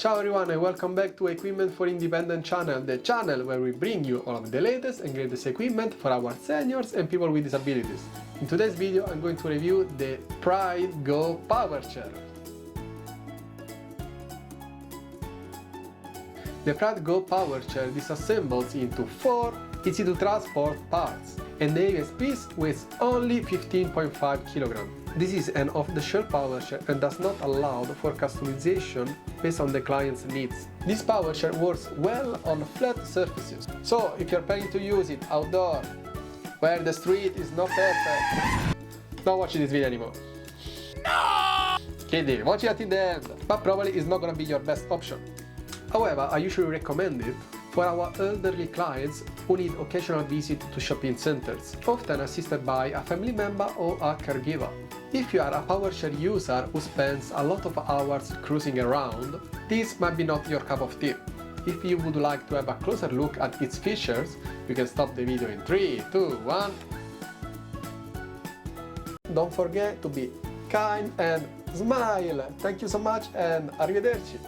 Ciao everyone and welcome back to Equipment for Independent channel, the channel where we bring you all of the latest and greatest equipment for our seniors and people with disabilities. In today's video I'm going to review the Pride Go Powerchair. The Pride Go Powerchair disassembles into 4 easy to transport parts, and the heaviest piece weighs only 15.5 kg. This is an off-the-shelf powerchair and does not allow for customization based on the client's needs. This powerchair works well on flat surfaces, so if you're planning to use it outdoor, where the street is not perfect, don't watch this video anymore. No! Kidding, watch it until the end, but probably it's not gonna be your best option. However, I usually recommend it for our elderly clients who need occasional visit to shopping centers, often assisted by a family member or a caregiver. If you are a PowerChair user who spends a lot of hours cruising around, this might be not your cup of tea. If you would like to have a closer look at its features, you can stop the video in 3, 2, 1. Don't forget to be kind and smile. Thank you so much and arrivederci.